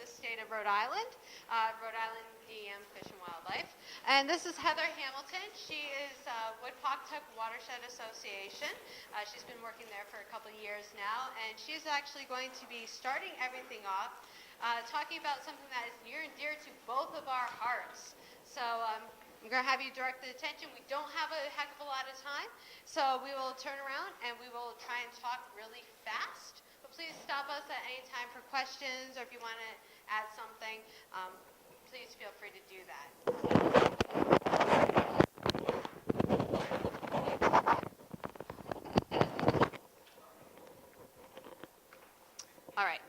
the state of Rhode Island, Rhode Island DEM Fish and Wildlife. And this is Heather Hamilton. She is Wood-Pawcatuck Watershed Association. She's been working there for a couple of years now, and she's actually going to be starting everything off talking about something that is near and dear to both of our hearts. So I'm going to have you direct the attention. We don't have a heck of a lot of time, so we will turn around and we will try and talk really fast. But please stop us at any time for questions, or if you want to add something, please feel free to do that. All right.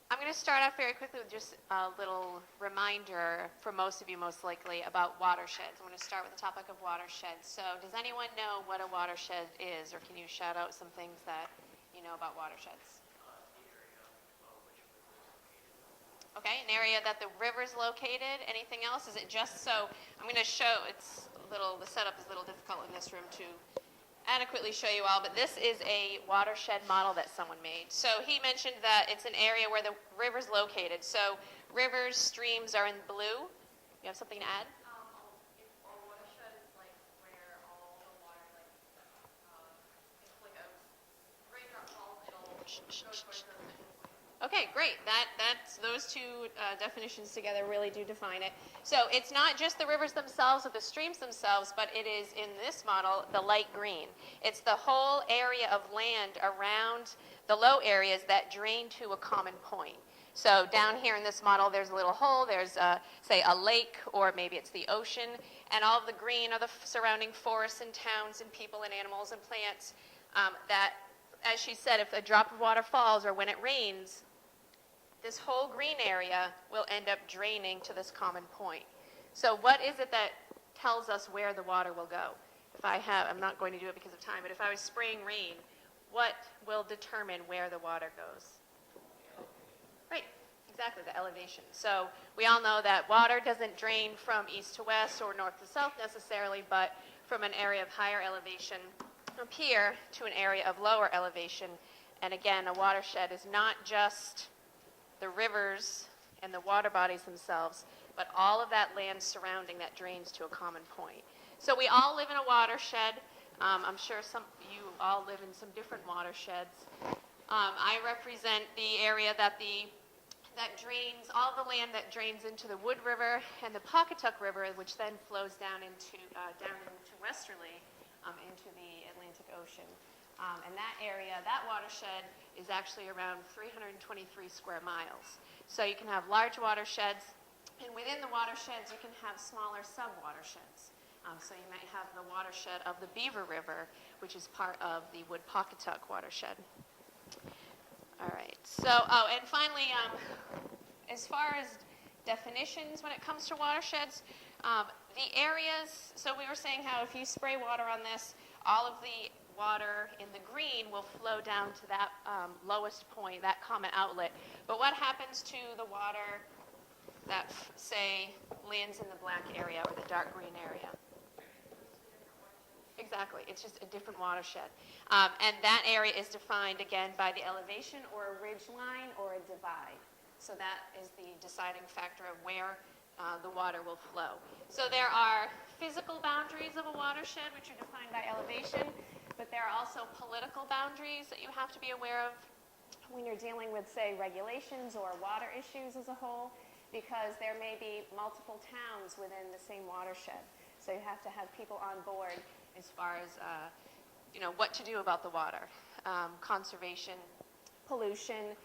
I'm going to start off very quickly with just a little reminder for most of you, most likely, about watersheds. I'm going to start with the topic of watersheds. So does anyone know what a watershed is, or can you shout out some things that you know about watersheds? Okay, an area that the river's located. Anything else? Is it just so? I'm going to show, it's a little, the setup is a little difficult in this room to adequately show you all, but this is a watershed model that someone made. So he mentioned that it's an area where the river's located. So rivers, streams are in blue. You have something to add? A watershed is like where all the water, it's like a raindrop falls, it'll go towards the. Okay, great. That's those two definitions together really do define it. So it's not just the rivers themselves or the streams themselves, but it is, in this model, the light green. It's the whole area of land around the low areas that drain to a common point. So down here in this model, there's a little hole. There's, say, a lake, or maybe it's the ocean. And all of the green are the surrounding forests and towns and people and animals and plants that, as she said, if a drop of water falls or when it rains, this whole green area will end up draining to this common point. So what is it that tells us where the water will go? If I have, I'm not going to do it because of time, but if I was spraying rain, what will determine where the water goes? Right, exactly, the elevation. So we all know that water doesn't drain from east to west or north to south necessarily, but from an area of higher elevation up here to an area of lower elevation. And again, a watershed is not just the rivers and the water bodies themselves, but all of that land surrounding that drains to a common point. So we all live in a watershed. I'm sure you all live in some different watersheds. I represent the area that drains, all the land that drains into the Wood River and the Pawcatuck River, which then flows down into westerly into the Atlantic Ocean. And that area, that watershed, is actually around 323 square miles. So you can have large watersheds, and within the watersheds you can have smaller sub-watersheds. So you might have the watershed of the Beaver River, which is part of the Wood-Pawcatuck watershed. All right, so, and finally, as far as definitions when it comes to watersheds, the areas, so we were saying how if you spray water on this, all of the water in the green will flow down to that lowest point, that common outlet. But what happens to the water that, say, lands in the black area or the dark green area? Exactly, it's just a different watershed. And that area is defined, again, by the elevation or a ridge line or a divide. So that is the deciding factor of where the water will flow. So there are physical boundaries of a watershed, which are defined by elevation, but there are also political boundaries that you have to be aware of when you're dealing with, say, regulations or water issues as a whole, because there may be multiple towns within the same watershed. So you have to have people on board as far as what to do about the water. Conservation, pollution,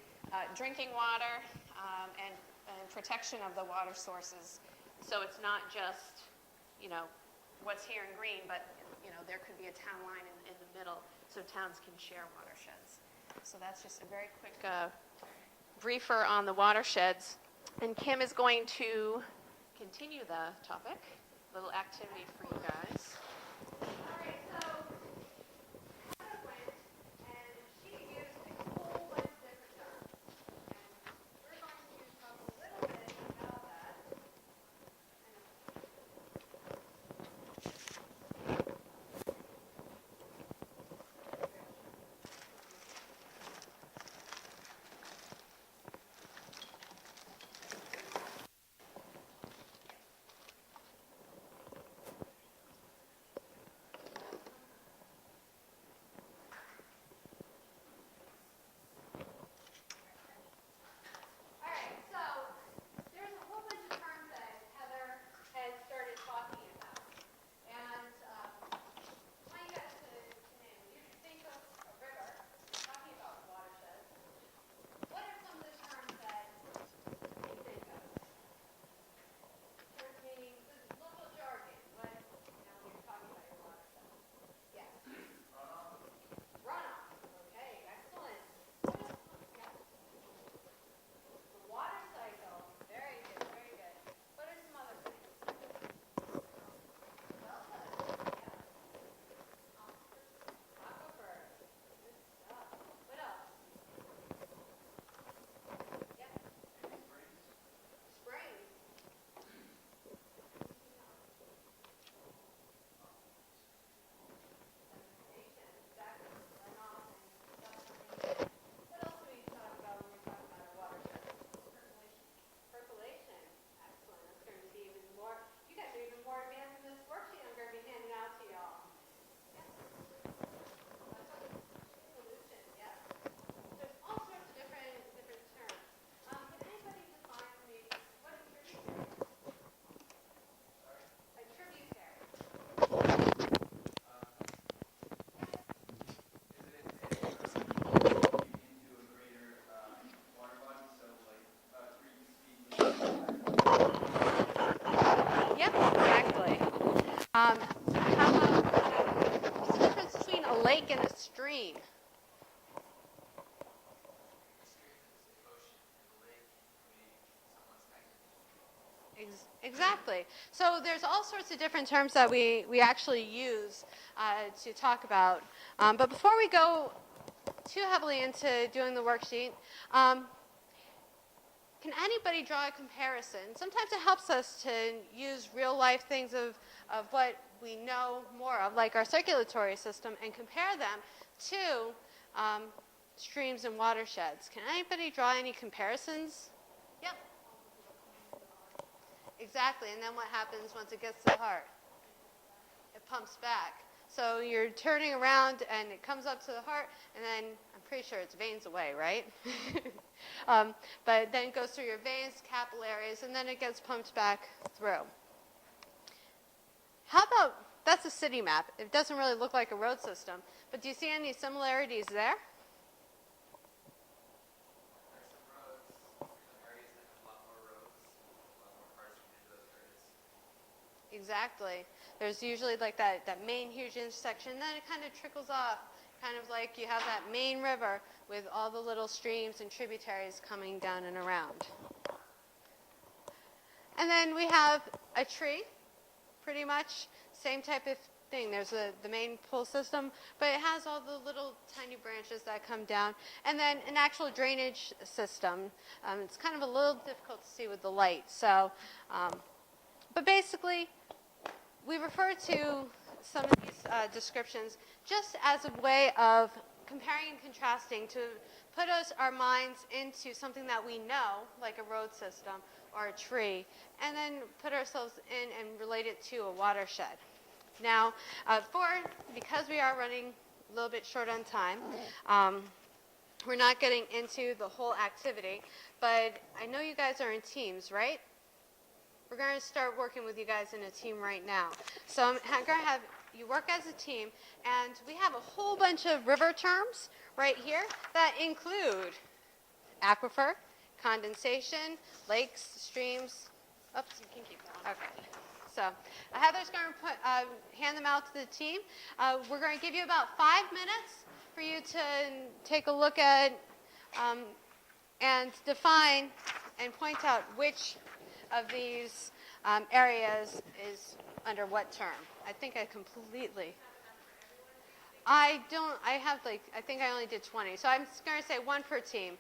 drinking water, and protection of the water sources. So it's not just, what's here in green, but there could be a town line in the middle, so towns can share watersheds. So that's just a very quick briefer on the watersheds. And Kim is going to continue the topic, a little activity for you guys. All right, so Heather went and she used a whole bunch of different terms. And we're going to talk a little bit about that. How about, what's the difference between a lake and a stream? Exactly. So there's all sorts of different terms that we actually use to talk about. But before we go too heavily into doing the worksheet, can anybody draw a comparison? Sometimes it helps us to use real life things of what we know more of, like our circulatory system, and compare them to streams and watersheds. Can anybody draw any comparisons? Yep. Exactly, and then what happens once it gets to the heart? It pumps back. So you're turning around and it comes up to the heart, and then I'm pretty sure it's veins away, right? But then it goes through your veins, capillaries, and then it gets pumped back through. How about, that's a city map. It doesn't really look like a road system, but do you see any similarities there? Exactly. There's usually like that main huge intersection, then it kind of trickles off, kind of like you have that main river with all the little streams and tributaries coming down and around. And then we have a tree, pretty much same type of thing. There's the main pull system, but it has all the little tiny branches that come down, and then an actual drainage system. It's kind of a little difficult to see with the light. So, but basically, we refer to some of these descriptions just as a way of comparing and contrasting to put our minds into something that we know, like a road system or a tree, and then put ourselves in and relate it to a watershed. Now, because we are running a little bit short on time, we're not getting into the whole activity, but I know you guys are in teams, right? We're going to start working with you guys in a team right now. So I'm going to have you work as a team, and we have a whole bunch of river terms right here that include aquifer, condensation, lakes, streams. Oops, you can keep going. Okay. So Heather's going to hand them out to the team. We're going to give you about 5 minutes for you to take a look at and define and point out which of these areas is under what term. I think I completely. I think I only did 20. So I'm just going to say one per team.